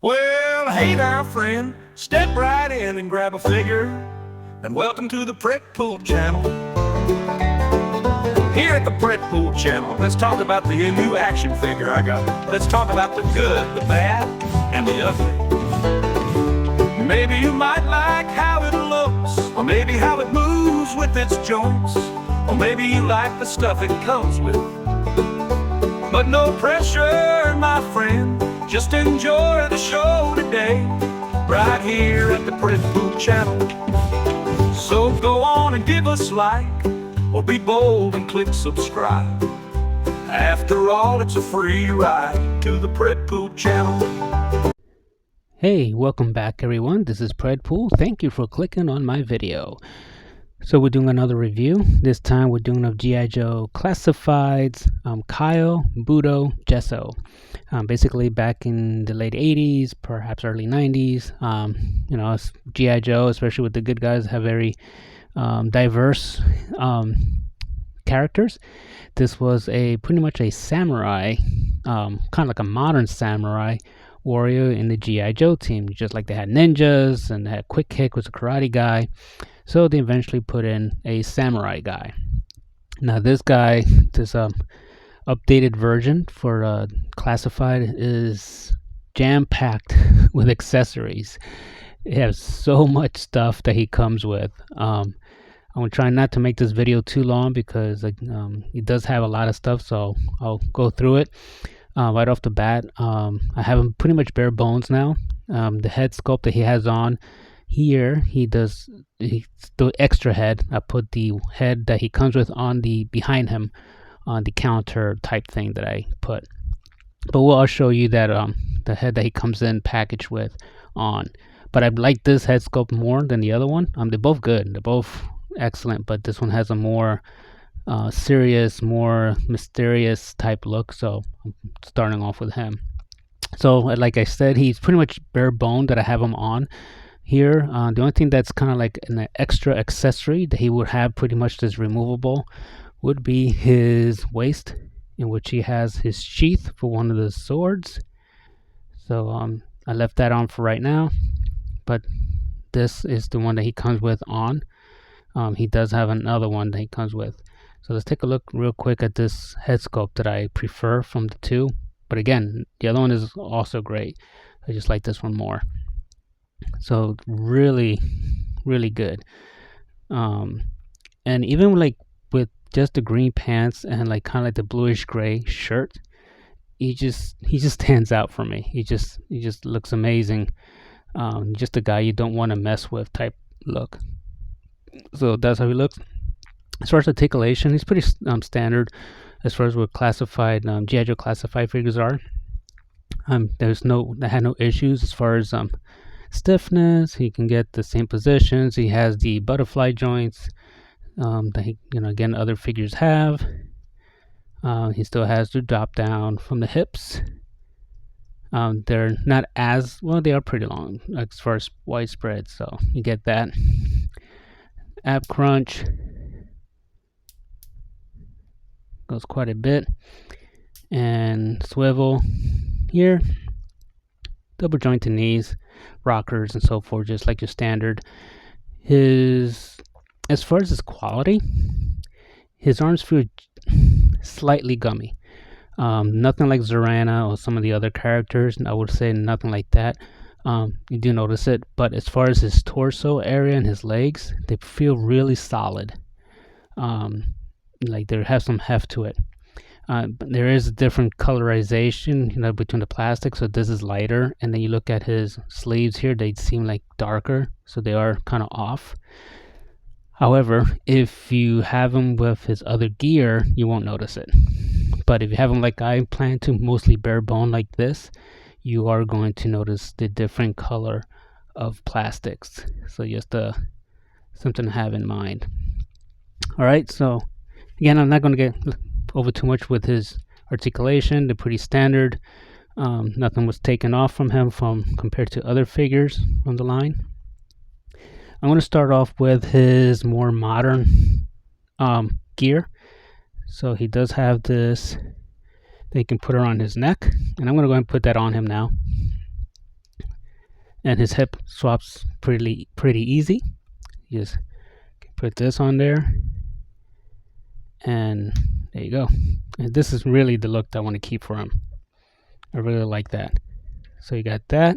Well, hey there, friend. Step right in and grab a figure, and welcome to the Pret Pool Channel. Here at the Pret Pool Channel, let's talk about the new action figure I got. Let's talk about the good, the bad, and the ugly. Maybe you might like how it looks, or maybe how it moves with its joints, or maybe you like the stuff it comes with. But no pressure, my friend. Just enjoy the show today, right here at the Pret Pool Channel. So go on and give us like, or be bold and click subscribe. After all, it's a free ride to the Pret Pool Channel. Hey, welcome back everyone. This is Pret Pool. Thank you for clicking on my video. So we're doing another review. This time we're doing of G.I. Joe Classifieds, Kyle, Budo, Gesso. Basically back in the late 80s, perhaps early 90s. G.I. Joe, especially with the good guys, have very diverse characters. This was pretty much a samurai, kind of like a modern samurai warrior in the G.I. Joe team. Just like they had ninjas and they had Quick Kick, was a karate guy. So they eventually put in a samurai guy. Now this guy, this updated version for Classified, is jam-packed with accessories. It has so much stuff that he comes with. I'm going to try not to make this video too long because it does have a lot of stuff, so I'll go through it. Right off the bat, I have him pretty much bare bones now. The head sculpt that he has on here, the extra head. I put the head that he comes with on the behind him on the counter type thing that I put. But I'll show you that the head that he comes in packaged with on. But I like this head sculpt more than the other one. They're both good. They're both excellent, but this one has a more serious, more mysterious type look. So I'm starting off with him. So like I said, he's pretty much bare bone that I have him on here. The only thing that's kind of like an extra accessory that he would have pretty much this removable would be his waist, in which he has his sheath for one of the swords. So I left that on for right now, but this is the one that he comes with on. He does have another one that he comes with. So let's take a look real quick at this head sculpt that I prefer from the two. But again, the other one is also great. I just like this one more. So really, really good. And even like with just the green pants and like kind of like the bluish gray shirt, he just stands out for me. He just looks amazing. Just a guy you don't want to mess with type look. So that's how he looks. As far as articulation, he's pretty standard as far as what Classified G.I. Joe Classified figures are. I had no issues as far as stiffness. He can get the same positions. He has the butterfly joints that he, again, other figures have. He still has the drop down from the hips. They're not as well. They are pretty long as far as widespread, so you get that. Ab crunch goes quite a bit, and swivel here. Double jointed knees, rockers, and so forth, just like your standard. As far as his quality, his arms feel slightly gummy. Nothing like Zorana or some of the other characters. I would say nothing like that. You do notice it, but as far as his torso area and his legs, they feel really solid. Like they have some heft to it. But there is a different colorization, between the plastic. So this is lighter, and then you look at his sleeves here; they seem like darker, so they are kind of off. However, if you have him with his other gear, you won't notice it. But if you have him like I plan to, mostly bare bone like this, you are going to notice the different color of plastics. So just something to have in mind. All right, so again, I'm not going to get over too much with his articulation. They're pretty standard. Nothing was taken off from him compared to other figures on the line. I'm going to start off with his more modern gear. So he does have this. They can put it on his neck, and I'm going to go ahead and put that on him now. and his hip swaps pretty easy. You just put this on there, and there you go. And this is really the look that I want to keep for him. I really like that. So you got that.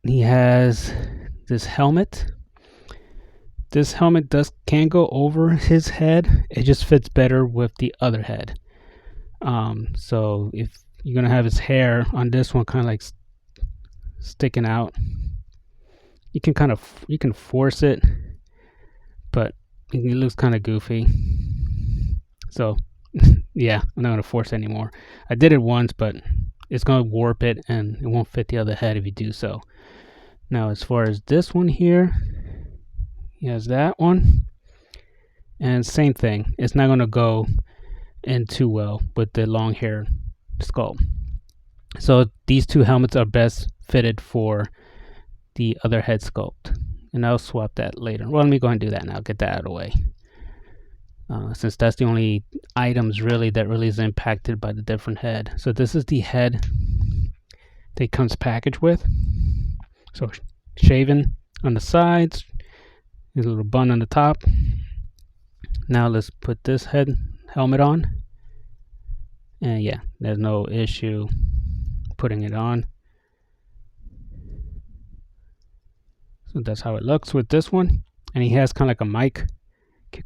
He has this helmet. This helmet can go over his head. It just fits better with the other head. So if you're gonna have his hair on this one kind of like sticking out, you can force it, but it looks kind of goofy. So yeah, I'm not gonna force it anymore. I did it once, but it's gonna warp it and it won't fit the other head if you do so. Now as far as this one here, he has that one, and same thing, it's not gonna go in too well with the long hair skull. So these two helmets are best fitted for the other head sculpt, and I'll swap that later. Well, let me go ahead and do that now, get that out of the way, since that's the only items really that really is impacted by the different head. So this is the head that comes packaged with. So shaven on the sides, there's a little bun on the top. Now let's put this helmet on, and yeah, there's no issue putting it on. So that's how it looks with this one. And he has kind of like a mic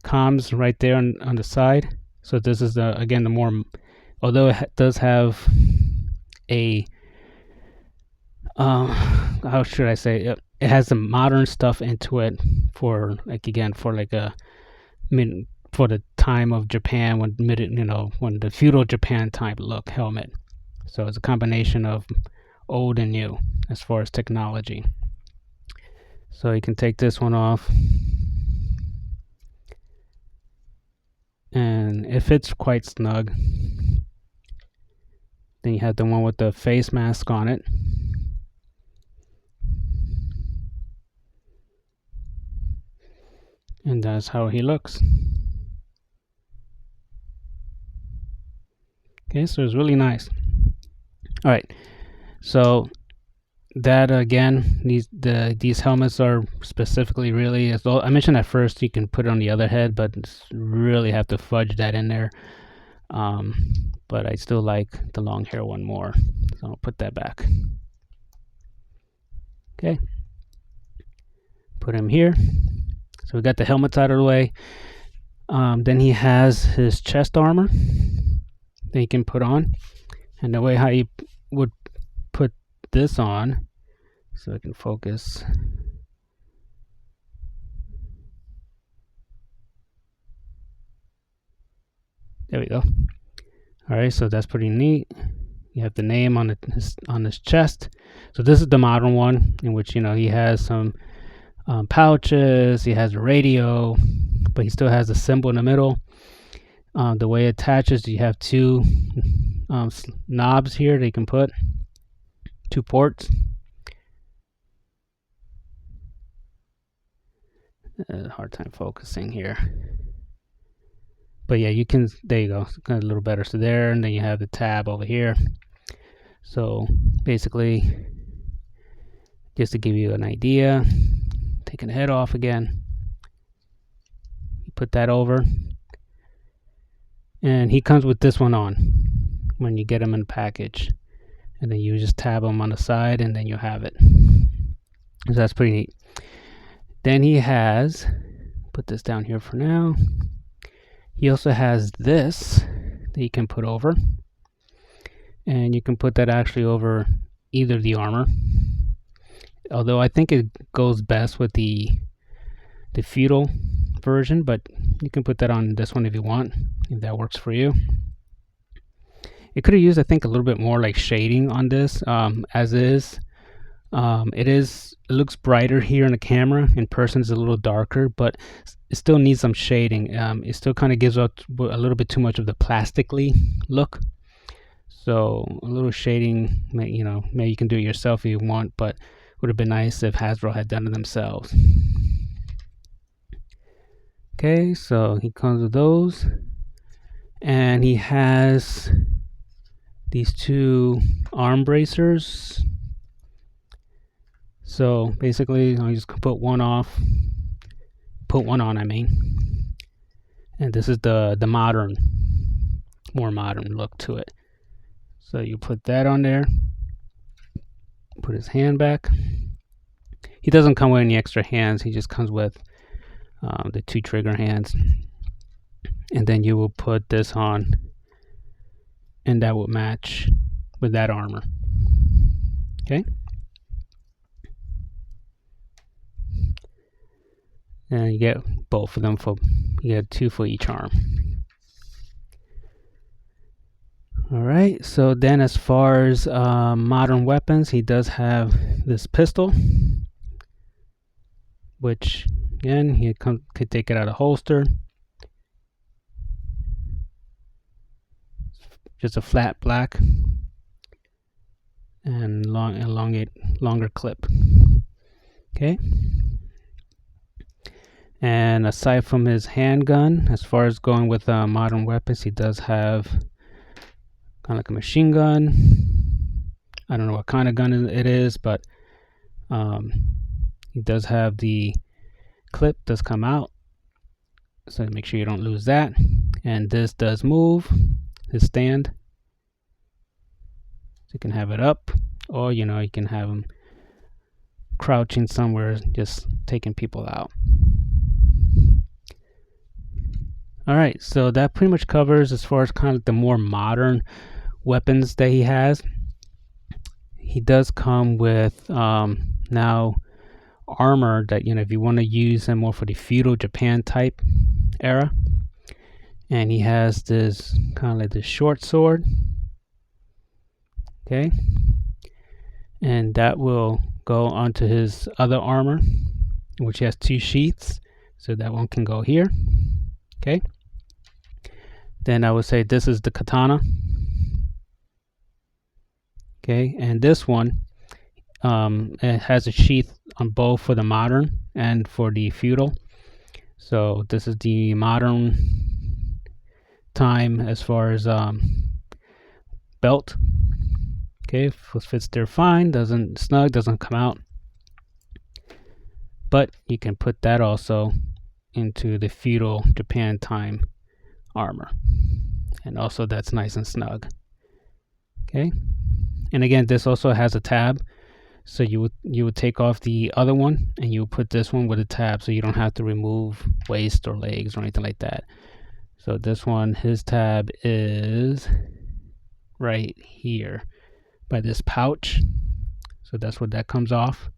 comms right there on the side. So this is again the more, although it does have a how should I say it, it has some modern stuff into it for like, again, for like for the time of Japan, when the feudal Japan type look helmet. So it's a combination of old and new as far as technology. So you can take this one off, and it fits quite snug. Then you have the one with the face mask on it. And that's how he looks. Okay, so it's really nice. All right, so that again, these helmets are specifically really, as I mentioned at first, you can put it on the other head, but really have to fudge that in there. But I still like the long hair one more, so I'll put that back. Okay, put him here. So we got the helmets out of the way. Then he has his chest armor that he can put on, and the way how he would put this on, so I can focus. There we go. All right, so that's pretty neat. You have the name on his chest. So this is the modern one, in which he has some pouches. He has a radio, but he still has a symbol in the middle. The way it attaches, you have two knobs here that you can put, two ports. Hard time focusing here, but yeah, you can. There you go. Got a little better. So there, and then you have the tab over here. So basically, just to give you an idea, taking the head off again, you put that over, and he comes with this one on when you get him in the package, and then you just tab him on the side, and then you have it. So that's pretty neat. Then he has, put this down here for now, he also has this that you can put over, and you can put that actually over either the armor, although I think it goes best with the feudal version, but you can put that on this one if you want, if that works for you. It could have used, I think, a little bit more like shading on this, as is. It looks brighter here in the camera. In person it's a little darker, but it still needs some shading. It still kind of gives out a little bit too much of the plastically look. So a little shading, maybe you can do it yourself if you want, but would have been nice if Hasbro had done it themselves. Okay, so he comes with those, and he has these two arm bracers So basically, I'll just put one on. I mean, and this is the modern, more modern look to it. So you put that on there. Put his hand back. He doesn't come with any extra hands. He just comes with the 2 trigger hands. And then you will put this on, and that will match with that armor. Okay. And you get both of them you get 2 for each arm. Alright, so then as far as modern weapons, he does have this pistol, which again, he could take it out of holster. Just a flat black and longer clip. Okay. And aside from his handgun, as far as going with modern weapons, he does have kind of like a machine gun. I don't know what kind of gun it is, but he does have the clip does come out, so make sure you don't lose that. And this does move, his stand, so you can have it up, or you can have him crouching somewhere, just taking people out. Alright, so that pretty much covers as far as kind of the more modern weapons that he has. He does come with now armor that if you want to use him more for the feudal Japan type era. And he has this kind of like this short sword. Okay. And that will go onto his other armor, which has 2 sheaths. So that one can go here. Okay. Then I would say this is the katana. Okay, and this one it has a sheath on both for the modern and for the feudal. So this is the modern time as far as belt. Okay, fits there fine, doesn't snug, doesn't come out. But you can put that also into the feudal Japan time armor, and also that's nice and snug. Okay, and again, this also has a tab, so you would take off the other one and you would put this one with a tab, so you don't have to remove waist or legs or anything like that. So this one, his tab is right here by this pouch, so that's what that comes off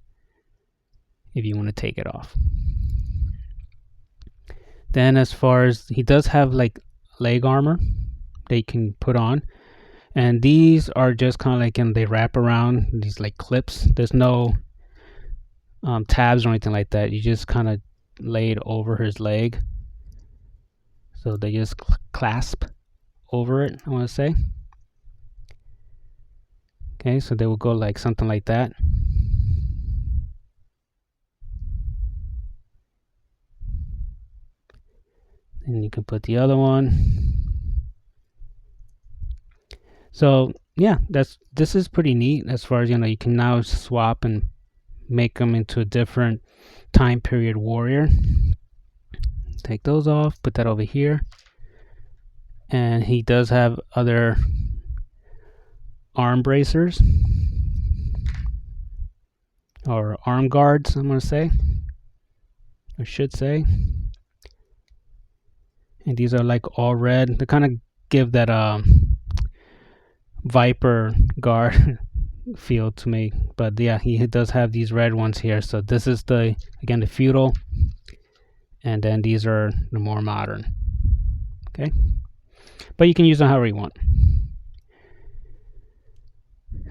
if you want to take it off. Then as far as, he does have like leg armor they can put on, and these are just kind of like they wrap around these like clips. There's no tabs or anything like that. You just kind of lay it over his leg, so they just clasp over it, I want to say. Okay, so they will go like something like that. And you can put the other one. So yeah, this is pretty neat as far as you can now swap and make them into a different time period warrior. Take those off, put that over here. And he does have other arm bracers or arm guards, I'm gonna say, or should say. And these are like all red. They kind of give that Viper guard feel to me, but yeah, he does have these red ones here. So this is the feudal, and then these are the more modern. Okay, but you can use them however you want.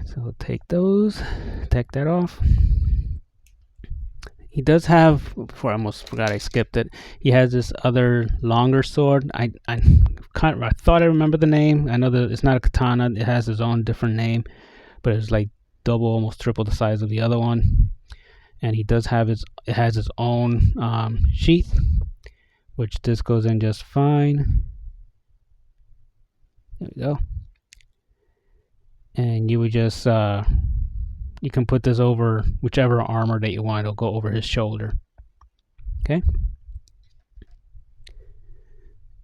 So take that off. He does have, before I almost forgot, I skipped it, he has this other longer sword. I thought I remember the name. I know that it's not a katana, it has its own different name, but it's like double, almost triple the size of the other one. And he does have it has its own sheath, which this goes in just fine. There we go. And you would just you can put this over whichever armor that you want. It'll go over his shoulder. Okay.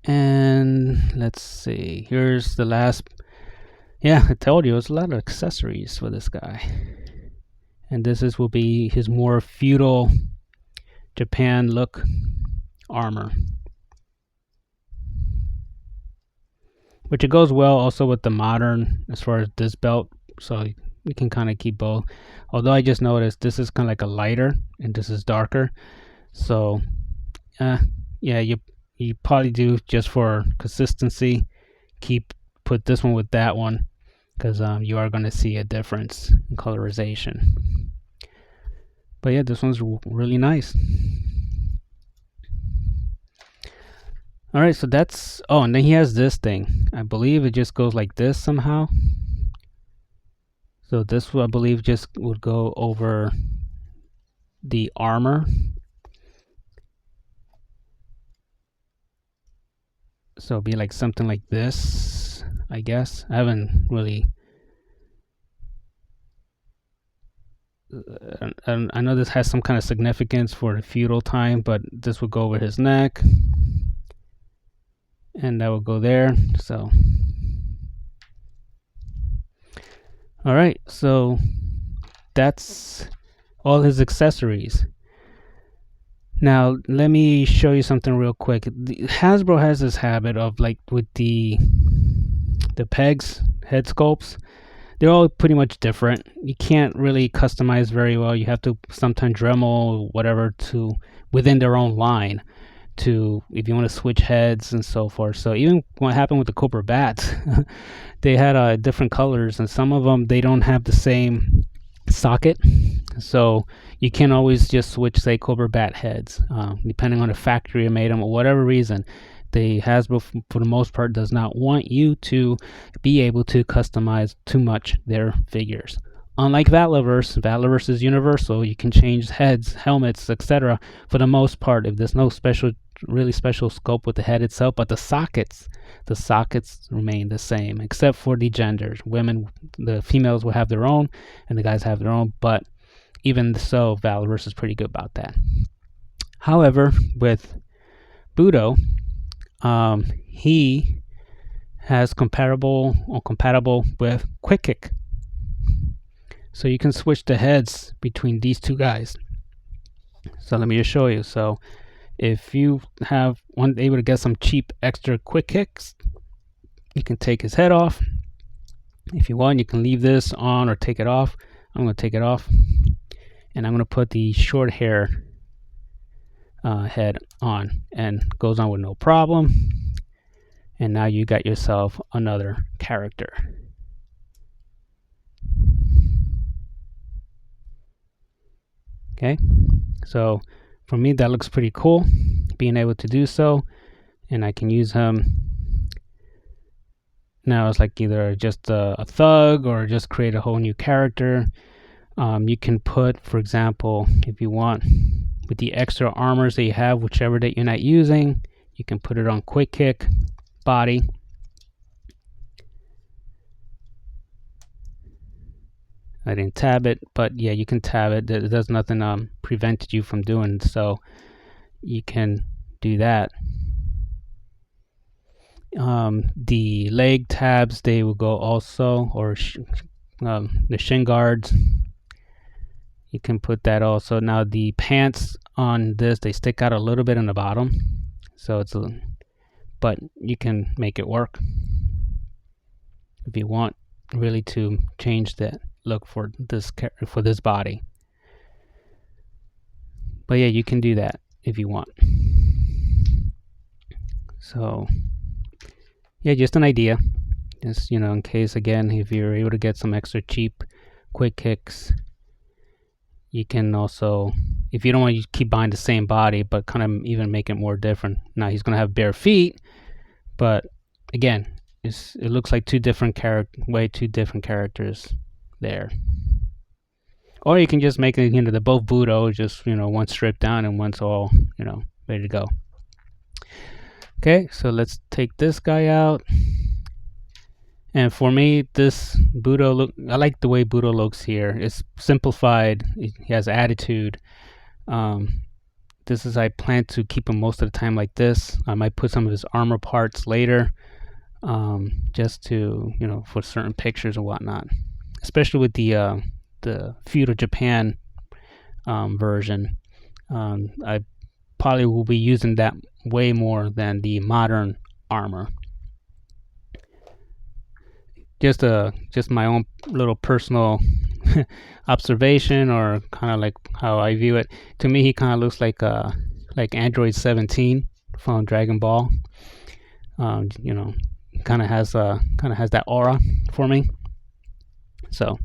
And let's see. Here's the last. Yeah, I told you, it's a lot of accessories for this guy. And this will be his more feudal Japan look armor. Which it goes well also with the modern as far as this belt. So you can kind of keep both. Although I just noticed this is kind of like a lighter and this is darker. So yeah, you probably do, just for consistency, put this one with that one, because you are going to see a difference in colorization. But yeah, this one's really nice. All right, so that's, oh, and then he has this thing. I believe it just goes like this somehow. So this, I believe, just would go over the armor. So it'd be like something like this, I guess. I haven't really... I know this has some kind of significance for the feudal time, but this would go over his neck. And that will go there. So... Alright, so that's all his accessories. Now, let me show you something real quick. Hasbro has this habit of, like, with the pegs, head sculpts, they're all pretty much different. You can't really customize very well. You have to sometimes Dremel, whatever, to within their own line, to if you want to switch heads and so forth. So even what happened with the Cobra Bats, they had different colors, and some of them, they don't have the same socket. So you can't always just switch, say, Cobra Bat heads, depending on the factory who made them or whatever reason. The Hasbro, for the most part, does not want you to be able to customize too much their figures. Unlike Vatlaverse is universal. You can change heads, helmets, etc. for the most part, if there's no really special sculpt with the head itself. But the sockets remain the same, except for the genders. The females will have their own, and the guys have their own. But even so, Vatlaverse is pretty good about that. However, with Budo, he has compatible with Quick Kick. So you can switch the heads between these two guys. So let me just show you. So if you want able to get some cheap extra Quick Kicks, you can take his head off. If you want, you can leave this on or take it off. I'm going to take it off, and I'm going to put the short hair head on, and goes on with no problem. And now you got yourself another character. Okay, so for me that looks pretty cool, being able to do so. And I can use him now as like either just a thug or just create a whole new character. You can put, for example, if you want, with the extra armors that you have, whichever that you're not using, you can put it on Quick Kick body. I didn't tab it, but yeah, you can tab it. There's nothing prevented you from doing, so you can do that. The leg tabs, they will go also, or the shin guards, you can put that also. Now the pants on this, they stick out a little bit in the bottom, so but you can make it work if you want really to change the look for this body. But yeah, you can do that if you want. So yeah, just an idea, just in case, again, if you're able to get some extra cheap Quick Kicks, you can also, if you don't want to keep buying the same body, but kind of even make it more different. Now he's going to have bare feet, but again, it looks like two different characters there. Or you can just make it, they're both Budo, just one's stripped down and one's all ready to go. Okay, so let's take this guy out, And for me, this Budo look, I like the way Budo looks here. It's simplified. He has attitude. This is, I plan to keep him most of the time like this. I might put some of his armor parts later, just to, for certain pictures and whatnot. Especially with the feudal Japan version. I probably will be using that way more than the modern armor. Just my own little personal observation, or kind of like how I view it. To me, he kind of looks like Android 17 from Dragon Ball. Kind of has that aura for me. So,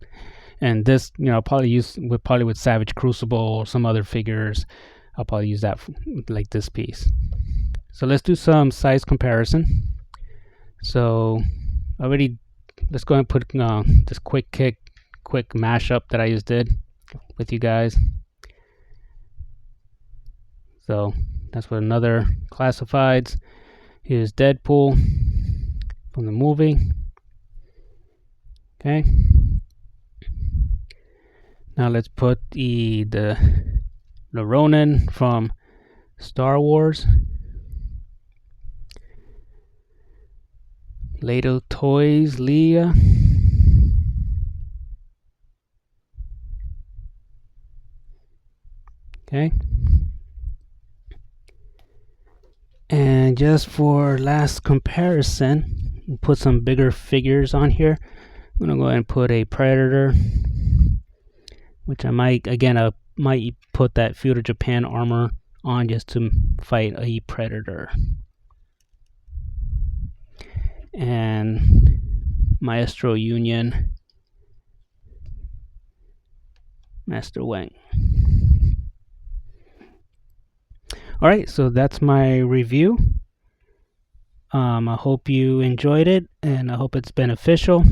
and this, I'll probably use with Savage Crucible or some other figures. I'll probably use that like this piece. So let's do some size comparison. So let's go and put this quick mashup that I just did with you guys. So that's what another classifieds. Here's Deadpool from the movie. Okay. Now let's put the Ronin from Star Wars. Lato Toys Leia. Okay. And just for last comparison, we'll put some bigger figures on here. I'm gonna go ahead and put a Predator, which I might put that feudal Japan armor on just to fight a Predator. And Maestro Union, Master Wang. Alright, so that's my review. I hope you enjoyed it, and I hope it's beneficial.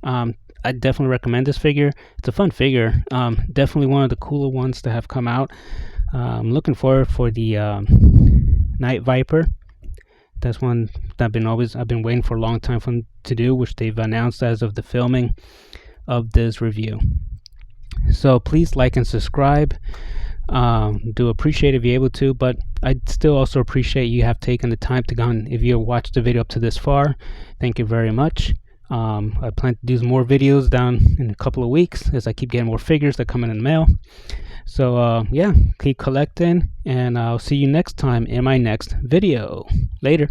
I definitely recommend this figure. It's a fun figure. Definitely one of the cooler ones to have come out. I'm looking forward for the Night Viper. That's one that I've been waiting for a long time for them to do, which they've announced as of the filming of this review. So please like and subscribe. Do appreciate if you're able to, but I'd still also appreciate you have taken the time to go on. If you watched the video up to this far, thank you very much. I plan to do more videos down in a couple of weeks as I keep getting more figures that come in the mail. So yeah, keep collecting, and I'll see you next time in my next video. Later.